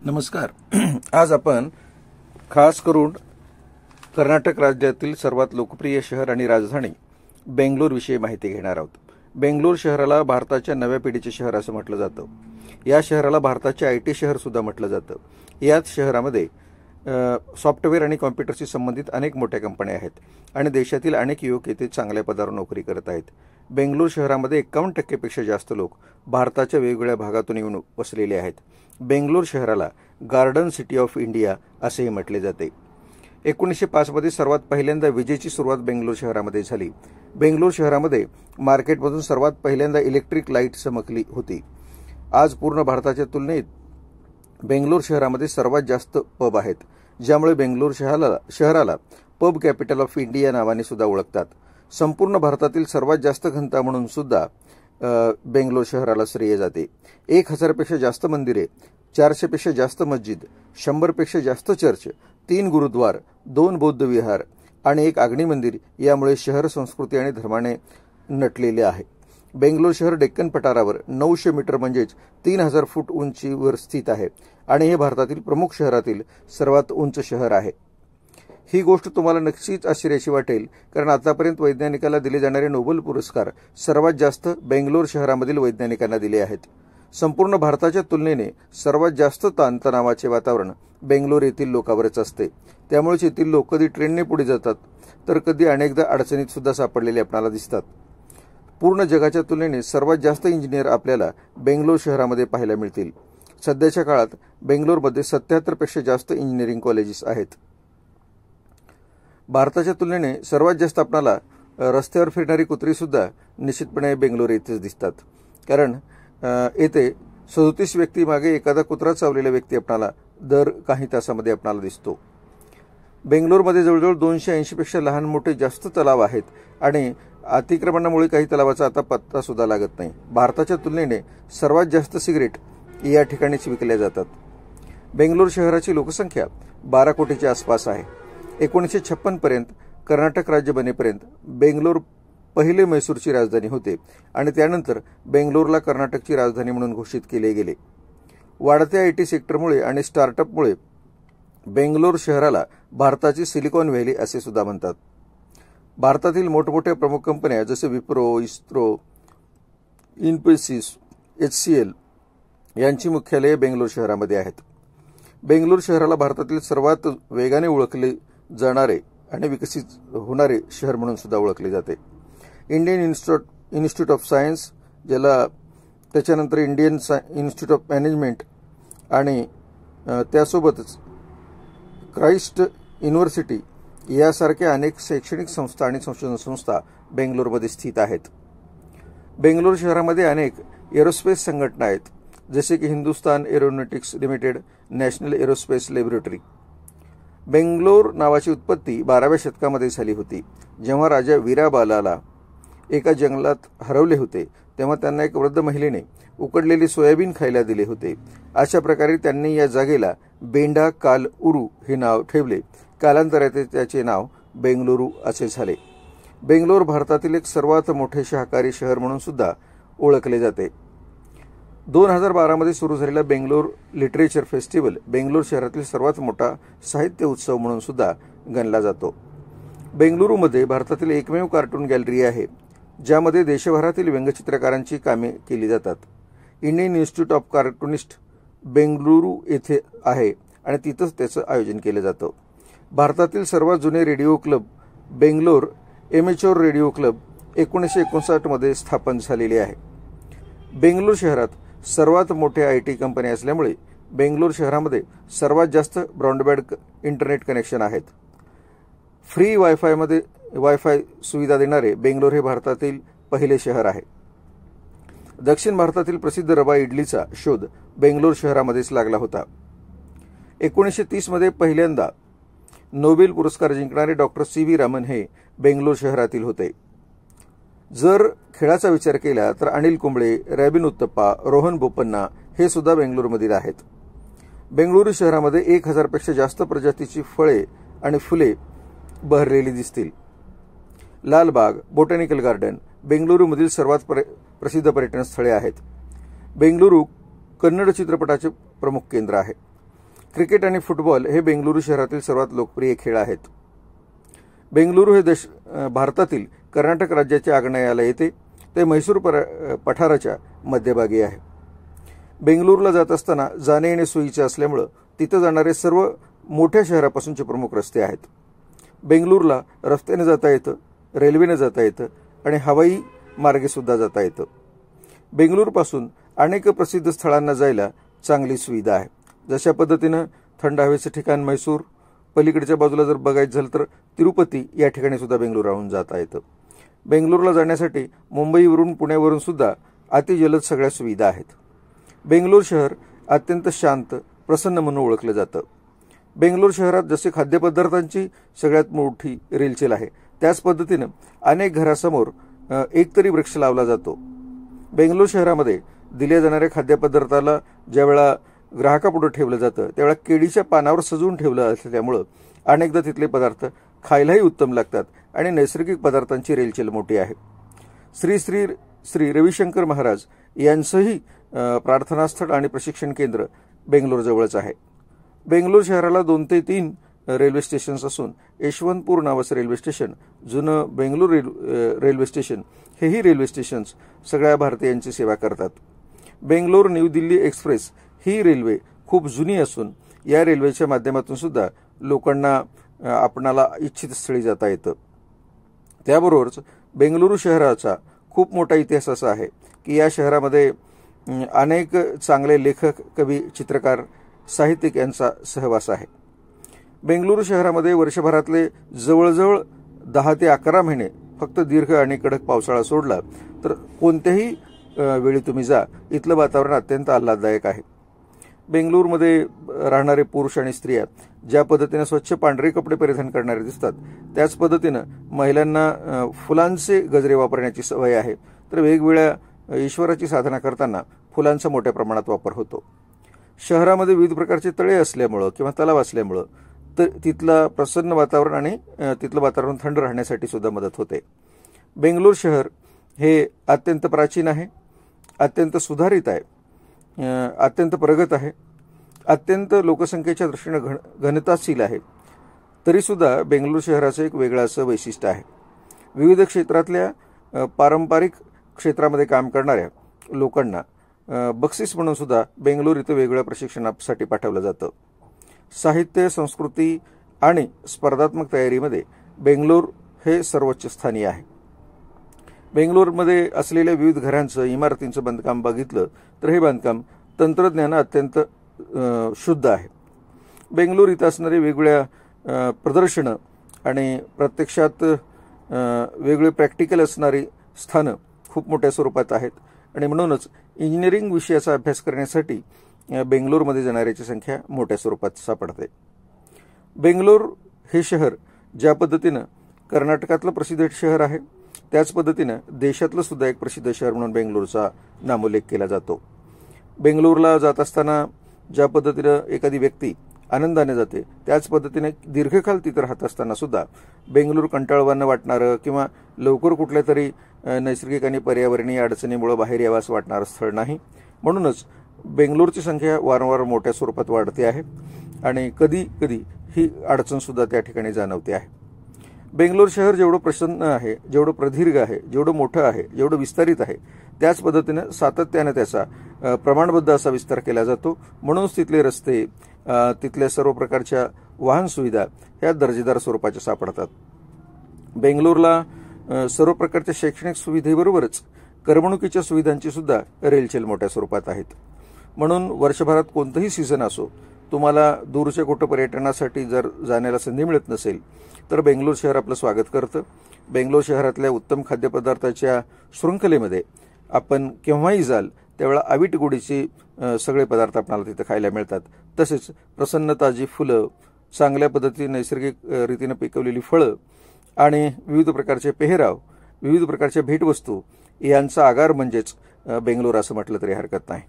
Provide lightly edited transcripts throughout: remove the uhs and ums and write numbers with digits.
नमस्कार. आज आपण खास करून कर्नाटक राज्यातील सर्वात लोकप्रिय शहर आणि राजधानी बेंगलोर विषयी माहिती घेणार आहोत. बेंगलोर शहराला भारताच्या नव्या पिढीचे शहर असं म्हटलं जातं. या शहराला भारताचे आयटी शहर सुद्धा म्हटलं जातं. याच शहरामध्ये सॉफ्टवेअर आणि कॉम्प्युटरशी संबंधित अनेक मोठ्या कंपन्या आहेत आणि देशातील अनेक युवक येथे चांगल्या पदावर नोकरी करत आहेत. बेंगलोर शहरामध्ये 51% पेक्षा जास्त लोक भारताच्या वेगवेगळ्या भागातून येऊन वसलेले आहेत. बेंगलोर शहराला गार्डन सिटी ऑफ इंडिया असेही म्हटले जाते. 1905 मध्ये सर्वात पहिल्यांदा विजेची सुरुवात बेंगलोर शहरामध्ये झाली. बेंगलोर शहरामध्ये मार्केटमधून सर्वात पहिल्यांदा इलेक्ट्रिक लाईट चमकली होती. आज पूर्ण भारताच्या तुलनेत बेंगलोर शहरामध्ये सर्वात जास्त पब आहेत, ज्यामुळे बेंगलोर शहराला पब कॅपिटल ऑफ इंडिया नावाने सुद्धा ओळखतात. संपूर्ण भारतातील सर्वात जास्त घनता म्हणून सुद्धा बेंगलोर शहराला श्रेय जाते. 1000 पेक्षा जास्त मंदिरे, 400 पेक्षा जास्त मस्जिद, 100 पेक्षा जास्त चर्च, 3 गुरुद्वार, 2 बौद्ध विहार आणि 1 आग्नेय मंदिर यामुळे शहर संस्कृती आणि धर्माने नटलेले आहे. बेंगलोर शहर डेक्कन पठारावर 900 मीटर म्हणजेच 3000 फूट उंचीवर स्थित आहे आणि हे भारतातील प्रमुख शहरातील सर्वात उंच शहर आहे. ही गोष्ट तुम्हाला नक्कीच आश्चर्याची वाटेल, कारण आतापर्यंत वैज्ञानिकाला दिले जाणारे नोबेल पुरस्कार सर्वात जास्त बेंगलोर शहरामधील वैज्ञानिकांना दिले आहेत. संपूर्ण भारताच्या तुलनेने सर्वात जास्त ताणतणावाचे वातावरण बेंगलोर येथील लोकांवरच असते. त्यामुळेच येथील लोक कधी ट्रेनने पुढे जातात तर कधी अनेकदा अडचणीत सुद्धा सापडलेले आपल्याला दिसतात. पूर्ण जगाच्या तुलनेने सर्वात जास्त इंजिनियर आपल्याला बेंगलोर शहरामध्ये पाहायला मिळतील. सध्याच्या काळात बेंगलोरमध्ये 77 पेक्षा जास्त इंजिनिअरिंग कॉलेजेस आहेत. भारताच्या तुलनेने सर्वात जास्त आपल्याला रस्त्यावर फिरणारी कुत्री सुद्धा निश्चितपणे बेंगलोर येथेच दिसतात, कारण येथे 37 व्यक्ती मागे एखादा कुत्रा चावलेला व्यक्ती आपल्याला दर काही तासामध्ये आपल्याला दिसतो. बेंगलोरमध्ये जवळजवळ 280 पेक्षा लहान मोठे जास्त तलाव आहेत आणि अतिक्रमणामुळे काही तलावाचा आता पत्ता सुद्धा लागत नाही. भारताच्या तुलनेने सर्वात जास्त सिगरेट या ठिकाणीच विकल्या जातात. बेंगलोर शहराची लोकसंख्या 12 कोटीच्या आसपास आहे. 1956 पर्यंत कर्नाटक राज्य बनेपर्यंत बेंगलोर पहिले मैसूरची राजधानी होते आणि त्यानंतर बेंगलोरला कर्नाटकची राजधानी म्हणून घोषित केले गेले. वाढत्या आयटी सेक्टरमुळे आणि स्टार्टअपमुळे बेंगलोर शहराला भारताची सिलिकॉन व्हॅली असे सुद्धा म्हणतात. भारतातील मोठमोठ्या प्रमुख कंपन्या जसे विप्रो, इस्रो, इन्फोसिस, HCL यांची मुख्यालये बेंगलोर शहरामध्ये आहेत. बेंगलोर शहराला भारतातील सर्वात वेगाने ओळखले जाणारे आणि विकसित होणारे शहर म्हणून सुद्धा ओळखले जाते. इंडियन इन्स्टिट्यूट ऑफ सायन्स, ज्याला त्याच्यानंतर इंडियन इन्स्टिट्यूट ऑफ मॅनेजमेंट आणि त्यासोबतच क्राइस्ट युनिव्हर्सिटी यासारख्या अनेक शैक्षणिक संस्था आणि संशोधन संस्था बेंगलोरमध्ये स्थित आहेत. बेंगलोर शहरामध्ये अनेक एरोस्पेस संघटना आहेत, जसे की Hindustan aeronautics limited, national aerospace laboratory. Bangalore नावाची उत्पत्ती 12व्या शतकामध्ये झाली होती. जेव्हा राजा वीराबालाला एका जंगलात हरवले होते तेव्हा त्यांना एक वृद्ध महिलेने उकडलेली सोयाबीन खायला दिले होते. अशा प्रकारे त्यांनी या जागेला बेंडा काल उरू हे नाव ठेवले. कालांतराने त्याचे नाव बेंगलुरू असे झाले. बेंगलोर भारतातील एक सर्वात मोठे शाकाहारी शहर म्हणून सुद्धा ओळखले जाते. 2012 मध्ये सुरू झालेला बेंगलोर लिटरेचर फेस्टिवल बेंगलोर शहरातील सर्वात मोठा साहित्य उत्सव म्हणून सुद्धा गणला जातो. बेंगलुरूमध्ये भारतातील एकमेव कार्टून गॅलरी आहे, ज्यामध्ये देशभरातील व्यंगचित्रकारांची कामे केली जातात. Indian institute of cartoonist Bengaluru येथे आहे आणि तिथंच त्याचं आयोजन केलं जातं. भारतातील सर्वात जुने radio club Bangalore amateur radio club 1959 मध्ये स्थापन झालेले आहे. बेंगलोर शहरात सर्वात मोठ्या आयटी कंपन्या असल्यामुळे बेंगलोर शहरामध्ये सर्वात जास्त ब्रॉडबँड इंटरनेट कनेक्शन आहेत. फ्री वायफाय सुविधा देणारे बेंगलोर हे भारतातील पहिले शहर आहे. दक्षिण भारतातील प्रसिद्ध रवा इडलीचा शोध बेंगलोर शहरामध्येच लागला होता. 1930 मध्ये पहिल्यांदा नोबेल पुरस्कार जिंकणारे डॉक्टर CV रामन हे बेंगलोर शहरातील होते. जर खेळाचा विचार केला तर अनिल कुंबळे, रॅबिन उत्तप्पा, रोहन बोपन्ना हे सुद्धा बेंगलोरमधील आहेत. बेंगळुरू शहरामध्ये 1000 पेक्षा जास्त प्रजातीची फळे आणि फुले बहरलेली दिसतील. लालबाग, बोटॅनिकल गार्डन बेंगलुरूमधील सर्वात प्रसिद्ध पर्यटन स्थळे आहेत. बेंगलुरू कन्नड चित्रपटाचे प्रमुख केंद्र आहे. क्रिकेट आणि फुटबॉल हे बेंगलुरू शहरातील सर्वात लोकप्रिय खेळ आहेत. बेंगलुरू हे भारतातील कर्नाटक राज्याच्या आग्नेयाला येते. ते म्हैसूर पठाराच्या मध्यभागी आहे. बेंगलुरूला जात असताना जाणे येणे सोयीचे असल्यामुळे तिथे जाणारे सर्व मोठ्या शहरापासूनचे प्रमुख रस्ते आहेत. बेंगलुरूला रस्त्याने जाता येतं, रेल्वेने जाता येतं आणि हवाई मार्गे सुद्धा जाता येतं. बेंगलुरूपासून अनेक प्रसिद्ध स्थळांना जायला चांगली सुविधा आहे. जशा पद्धतीनं थंड हवेचं ठिकाण म्हैसूर, पलीकडच्या बाजूला जर बघायचं झालं तर तिरुपती या ठिकाणी सुद्धा बेंगलुरूहून जाता येतं. बेंगलुरूला जाण्यासाठी मुंबईवरून पुण्यावरून सुद्धा अतिजलद सगळ्या सुविधा आहेत. बेंगलुरू शहर अत्यंत शांत, प्रसन्न म्हणून ओळखलं जातं. बेंगलुरू शहरात जसे खाद्यपदार्थांची सगळ्यात मोठी रेलचेल आहे, त्याच पद्धतीनं अनेक घरासमोर एक तरी वृक्ष लावला जातो. बेंगलुरू शहरामध्ये दिल्या जाणाऱ्या खाद्यपदार्थाला ज्यावेळा ग्राहकापुढे ठेवलं जातं त्यावेळा केळीच्या पानावर सजवून ठेवलं असल्यामुळं अनेकदा तिथले पदार्थ खायलाही उत्तम लागतात आणि नैसर्गिक पदार्थांची रेलचेल मोठी आहे. श्री श्री श्री रविशंकर महाराज यांचंही प्रार्थनास्थळ आणि प्रशिक्षण केंद्र बेंगलोरजवळच आहे. बेंगलुरू शहराला 2 ते 3 रेल्वे स्टेशन्स असून यशवंतपूर नावाचं रेल्वे स्टेशन, जुनं बेंगलुरू रेल्वे स्टेशन हेही रेल्वे स्टेशन्स सगळ्या भारतीयांची सेवा करतात. बेंगलोर न्यू दिल्ली एक्सप्रेस ही रेल्वे खूप जुनी असून या रेल्वेच्या माध्यमातून सुद्धा लोकांना आपणाला इच्छित स्थळी जाता येतं. त्याबरोबरच बेंगलुरू शहराचा खूप मोठा इतिहास असा आहे की या शहरामध्ये अनेक चांगले लेखक, कवी, चित्रकार, साहित्यिक यांचा सहवास आहे. बेंगलुरू शहरामध्ये वर्षभरातले जवळजवळ 10 ते 11 महिने फक्त दीर्घ आणि कडक पावसाळा सोडला तर कोणत्याही वेळी तुम्ही जा, इथलं वातावरण अत्यंत आल्हाददायक आहे. बेंगलुरूमध्ये राहणारे पुरुष आणि स्त्रिया ज्या पद्धतीने स्वच्छ पांढरे कपडे परिधान करणारे दिसतात, त्याच पद्धतीनं महिलांना फुलांचे गजरे वापरण्याची सवय आहे. तर वेगवेगळ्या ईश्वराची साधना करताना फुलांचा मोठ्या प्रमाणात वापर होतो. शहरामध्ये विविध प्रकारचे तळे असल्यामुळं किंवा तलाव असल्यामुळं तर तिथलं प्रसन्न वातावरण आणि तिथलं वातावरण थंड राहण्यासाठी सुद्धा मदत होते. बेंगलुरू शहर हे अत्यंत प्राचीन आहे, अत्यंत सुधारित आहे, अत्यंत प्रगत आहे, अत्यंत लोकसंख्येच्या दृष्टीने घनताशील आहे. तरीसुद्धा बेंगलुरू शहराचं एक वेगळं असं वैशिष्ट्य आहे. विविध क्षेत्रातल्या पारंपरिक क्षेत्रामध्ये काम करणाऱ्या लोकांना बक्षीस म्हणून सुद्धा बेंगलुरू इथं वेगवेगळ्या प्रशिक्षणासाठी पाठवलं जातं. साहित्य, संस्कृती आणि स्पर्धात्मक तयारीमध्ये बेंगलुरू हे सर्वोच्च स्थानी आहे. बेंगलुरूमध्ये असलेल्या विविध घरांचं, इमारतींचं बांधकाम बघितलं तर हे बांधकाम तंत्रज्ञान अत्यंत शुद्ध आहे. बेंगलुरू इथं असणारी वेगवेगळ्या प्रदर्शनं आणि प्रत्यक्षात वेगवेगळे प्रॅक्टिकल असणारी स्थानं खूप मोठ्या स्वरूपात आहेत आणि म्हणूनच इंजिनिअरिंग विषयाचा अभ्यास करण्यासाठी बेंगलुरूमध्ये जाणाऱ्याची संख्या मोठ्या स्वरूपात सापडते. बेंगलुरू हे शहर ज्या पद्धतीनं कर्नाटकातलं प्रसिद्ध शहर आहे, त्याच पद्धतीनं देशातलं सुद्धा एक प्रसिद्ध शहर म्हणून बेंगलुरूचा नामोल्लेख केला जातो. बेंगलुरूला जात असताना ज्या पद्धतीनं एखादी व्यक्ती आनंदाने जाते, त्याच पद्धतीने दीर्घकाळ तिथं राहत असताना सुद्धा बेंगलुरू कंटाळवाणं वाटणारं किंवा लवकर कुठल्या तरी नैसर्गिक आणि पर्यावरणीय अडचणीमुळे बाहेर यावंसं वाटणारं स्थळ नाही. म्हणूनच बेंगलुरूची संख्या वारंवार मोठ्या स्वरूपात वाढते आहे आणि कधी कधी ही अडचणसुद्धा त्या ठिकाणी जाणवते आहे. बेंगलुरू शहर जेवढं प्रसन्न आहे, जेवढं प्रदीर्घ आहे, जेवढं मोठं आहे, जेवढं विस्तारित आहे, त्याच पद्धतीनं सातत्यानं त्याचा प्रमाणबद्ध असा विस्तार केला जातो. म्हणूनच तिथले रस्ते, तिथल्या सर्व प्रकारच्या वाहन सुविधा ह्या दर्जेदार स्वरूपाच्या सापडतात. बेंगलुरूला सर्व प्रकारच्या शैक्षणिक सुविधेबरोबरच करमणुकीच्या सुविधांची सुद्धा रेलचेल मोठ्या स्वरूपात आहेत. म्हणून वर्षभरात कोणतंही सीझन असो, तुम्हाला दूरच्या कुठं पर्यटनासाठी जर जाण्याला संधी मिळत नसेल तर बेंगलुरू शहर आपलं स्वागत करतं. बेंगलुरू शहरातल्या उत्तम खाद्यपदार्थाच्या शृंखलेमध्ये आपण केव्हाही जाल त्यावेळा अवीट गोडीचे सगळे पदार्थ आपल्याला तिथे खायला मिळतात. तसेच प्रसन्न ताजी फुलं, चांगल्या पद्धतीने नैसर्गिक रीतीनं पिकवलेली फळं आणि विविध प्रकारचे पेहराव, विविध प्रकारच्या भेटवस्तू यांचा आगार म्हणजेच बेंगलुरू असं म्हटलं तरी हरकत नाही.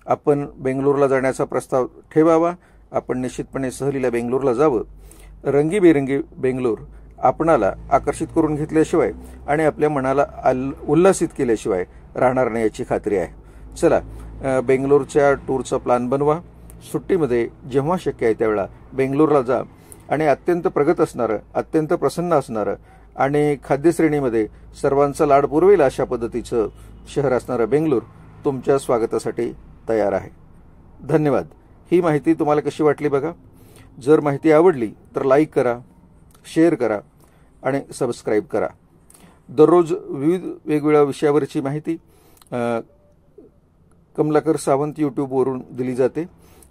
आपण बेंगलुरूला जाण्याचा प्रस्ताव ठेवावा. आपण निश्चितपणे सहलीला बेंगलुरूला जावं. रंगीबेरंगी बेंगलुरू आपणाला आकर्षित करून घेतल्याशिवाय आणि आपल्या मनाला उल्हासित केल्याशिवाय राहणार नाही याची खात्री आहे. चला, बेंगलुरूच्या टूरचा प्लॅन बनवा. सुट्टीमध्ये जेव्हा शक्य आहे त्यावेळेला बेंगलोरला जा आणि अत्यंत प्रगत असणारं, अत्यंत प्रसन्न असणारं आणि खाद्यश्रेणीमध्ये सर्वांचा लाड पुरवेल अशा पद्धतीचं शहर असणारं बेंगलोर तुमच्या स्वागतासाठी तयार आहे. धन्यवाद. ही माहिती तुम्हाला कशी वाटली बघा. जर माहिती आवडली तर लाईक करा, शेअर करा आणि सबस्क्राईब करा. दररोज विविध वेगवेगळ्या विषयावरची माहिती कमलाकर सावंत यूट्यूबवरून दिली जाते,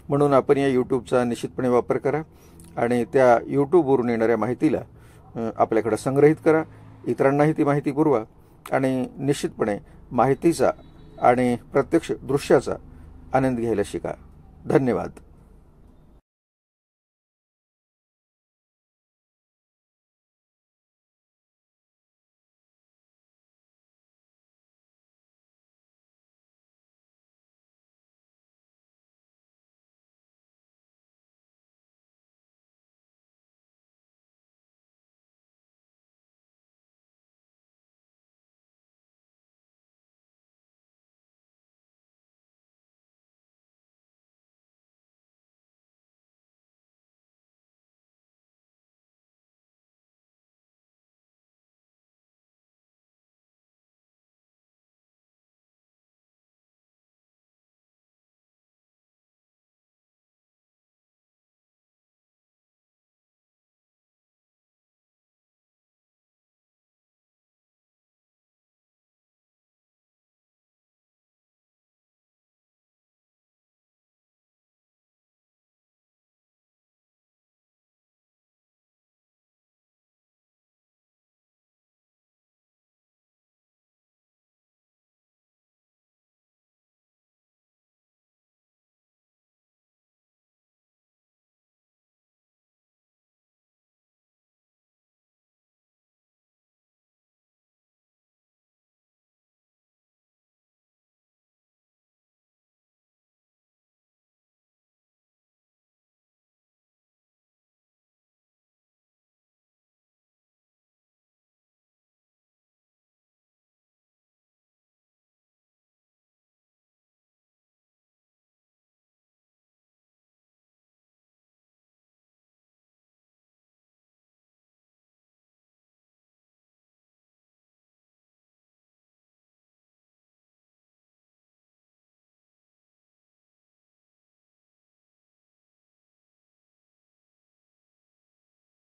म्हणून आपण या यूट्यूबचा निश्चितपणे वापर करा आणि त्या यूट्यूबवरून येणाऱ्या माहितीला आपल्याकडे संग्रहित करा, इतरांनाही ती माहिती पुरवा आणि निश्चितपणे माहितीचा आणि प्रत्यक्ष दृश्याचा आनंद घ्यायला शिका. धन्यवाद.